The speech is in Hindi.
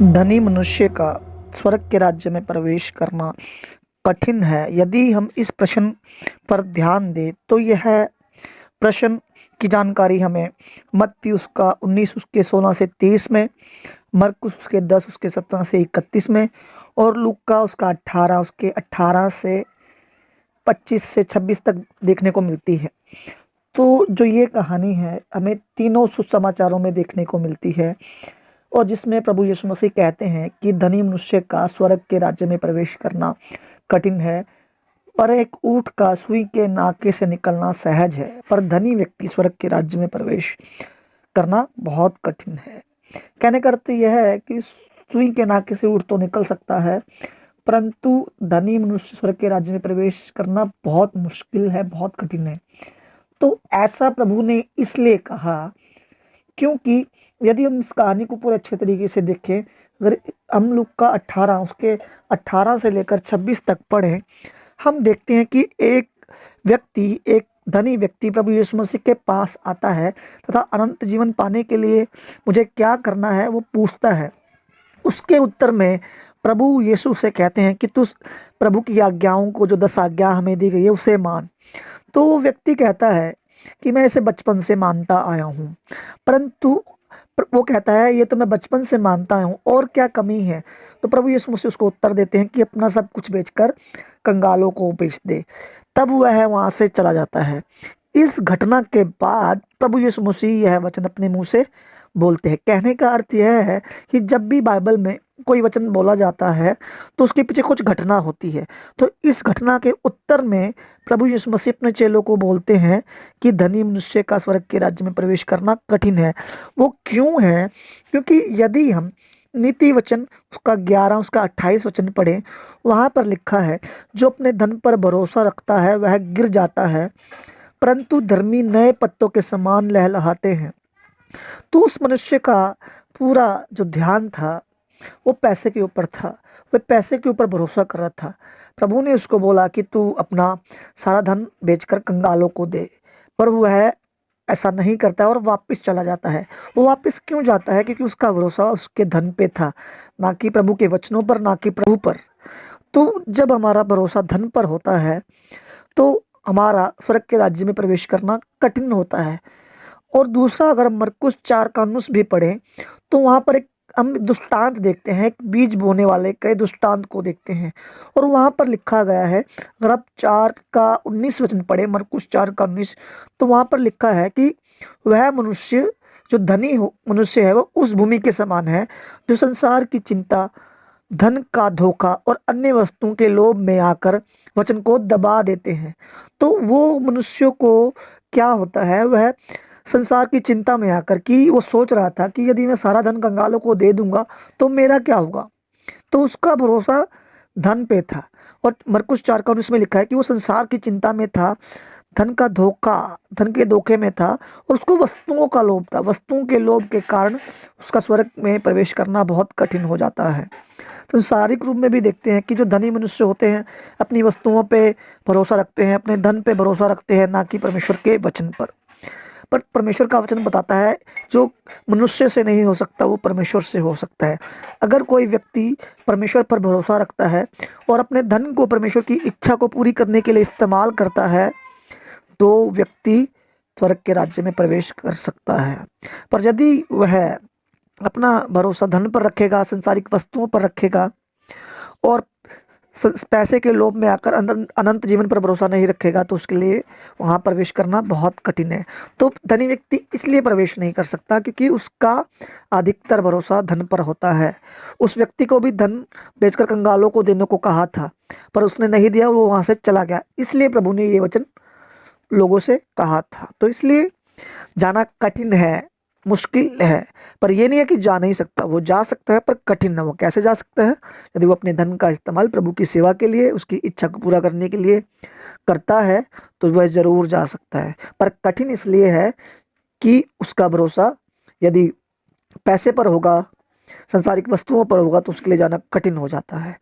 धनी मनुष्य का स्वर्ग के राज्य में प्रवेश करना कठिन है। यदि हम इस प्रश्न पर ध्यान दें तो यह प्रश्न की जानकारी हमें मत्ती उसका 19 उसके 16 से 23 में, मरकुस उसके 10 उसके 17 से 31 में और लूका उसका 18 उसके 18 से 25 से 26 तक देखने को मिलती है। तो जो ये कहानी है हमें तीनों सुसमाचारों में देखने को मिलती है और जिसमें प्रभु यीशु मसीह कहते हैं कि धनी मनुष्य का स्वर्ग के राज्य में प्रवेश करना कठिन है, पर एक ऊँट का सुई के नाके से निकलना सहज है, पर धनी व्यक्ति स्वर्ग के राज्य में प्रवेश करना बहुत कठिन है। कहने का अर्थ यह है कि सुई के नाके से ऊँट तो निकल सकता है, परंतु धनी मनुष्य स्वर्ग के राज्य में प्रवेश करना बहुत मुश्किल है, बहुत कठिन है। तो ऐसा प्रभु ने इसलिए कहा क्योंकि यदि हम इस कहानी को पूरे अच्छे तरीके से देखें, अगर हम लूका 18 उसके 18 से लेकर 26 तक पढ़ें, हम देखते हैं कि एक धनी व्यक्ति प्रभु यीशु मसीह के पास आता है तथा अनंत जीवन पाने के लिए मुझे क्या करना है वो पूछता है। उसके उत्तर में प्रभु यीशु से कहते हैं कि तू प्रभु की आज्ञाओं को, जो 10 आज्ञा हमें दी गई है, उसे मान। तो वो व्यक्ति कहता है कि मैं इसे बचपन से मानता आया हूँ, परंतु वो कहता है ये तो मैं बचपन से मानता हूँ, और क्या कमी है। तो प्रभु यीशु मसीह उसको उत्तर देते हैं कि अपना सब कुछ बेचकर कंगालों को बेच दे। तब वह वहाँ से चला जाता है। इस घटना के बाद प्रभु यीशु मसीह यह वचन अपने मुंह से बोलते हैं। कहने का अर्थ यह है कि जब भी बाइबल में कोई वचन बोला जाता है तो उसके पीछे कुछ घटना होती है। तो इस घटना के उत्तर में प्रभु यीशु मसीह अपने चेलों को बोलते हैं कि धनी मनुष्य का स्वर्ग के राज्य में प्रवेश करना कठिन है। वो क्यों है? क्योंकि यदि हम नीति वचन उसका 11 उसका 28 वचन पढ़ें, वहाँ पर लिखा है, जो अपने धन पर भरोसा रखता है वह गिर जाता है, परंतु धर्मी नए पत्तों के समान लहलहाते हैं। तो उस मनुष्य का पूरा जो ध्यान था वो पैसे के ऊपर था, वह पैसे के ऊपर भरोसा कर रहा था। प्रभु ने उसको बोला कि तू अपना सारा धन बेचकर कंगालों को दे, पर वह ऐसा नहीं करता है और वापस चला जाता है। वो वापस क्यों जाता है? क्योंकि उसका भरोसा उसके धन पे था, ना कि प्रभु के वचनों पर, ना कि प्रभु पर। तो जब हमारा भरोसा धन पर होता है तो हमारा स्वर्ग के राज्य में प्रवेश करना कठिन होता है। और दूसरा, अगर हम मरकुस 4 का 19 भी पढ़ें तो वहाँ पर एक हम दृष्टांत देखते हैं, एक बीज बोने वाले के दृष्टांत को देखते हैं। और वहाँ पर लिखा गया है, अगर आप 4 का 19 वचन पढ़े, मरकुस 4 का 19, तो वहाँ पर लिखा है कि वह मनुष्य जो धनी मनुष्य है वो उस भूमि के समान है जो संसार की चिंता, धन का धोखा और अन्य वस्तुओं के लोभ में आकर वचन को दबा देते हैं। तो वो मनुष्य को क्या होता है, वह संसार की चिंता में आकर कि वो सोच रहा था कि यदि मैं सारा धन कंगालों को दे दूंगा तो मेरा क्या होगा। तो उसका भरोसा धन पे था। और मरकुस 4 का 19 में लिखा है कि वो संसार की चिंता में था, धन के धोखे में था, और उसको वस्तुओं का लोभ था। वस्तुओं के लोभ के कारण उसका स्वर्ग में प्रवेश करना बहुत कठिन हो जाता है। तो सांसारिक रूप में भी देखते हैं कि जो धनी मनुष्य होते हैं अपनी वस्तुओं पे भरोसा रखते हैं, अपने धन पे भरोसा रखते हैं, ना कि परमेश्वर के वचन पर परमेश्वर का वचन बताता है जो मनुष्य से नहीं हो सकता वो परमेश्वर से हो सकता है। अगर कोई व्यक्ति परमेश्वर पर भरोसा रखता है और अपने धन को परमेश्वर की इच्छा को पूरी करने के लिए इस्तेमाल करता है तो व्यक्ति स्वर्ग के राज्य में प्रवेश कर सकता है। पर यदि वह अपना भरोसा धन पर रखेगा, संसारिक वस्तुओं पर रखेगा और पैसे के लोभ में आकर अनंत जीवन पर भरोसा नहीं रखेगा, तो उसके लिए वहाँ प्रवेश करना बहुत कठिन है। तो धनी व्यक्ति इसलिए प्रवेश नहीं कर सकता क्योंकि उसका अधिकतर भरोसा धन पर होता है। उस व्यक्ति को भी धन बेचकर कंगालों को देने को कहा था, पर उसने नहीं दिया, वो वहाँ से चला गया। इसलिए प्रभु ने ये वचन लोगों से कहा था। तो इसलिए जाना कठिन है, मुश्किल है, पर ये नहीं है कि जा नहीं सकता। वो जा सकता है पर कठिन है। वो कैसे जा सकता है? यदि वो अपने धन का इस्तेमाल प्रभु की सेवा के लिए, उसकी इच्छा को पूरा करने के लिए करता है तो वह ज़रूर जा सकता है। पर कठिन इसलिए है कि उसका भरोसा यदि पैसे पर होगा, संसारिक वस्तुओं पर होगा, तो उसके लिए जाना कठिन हो जाता है।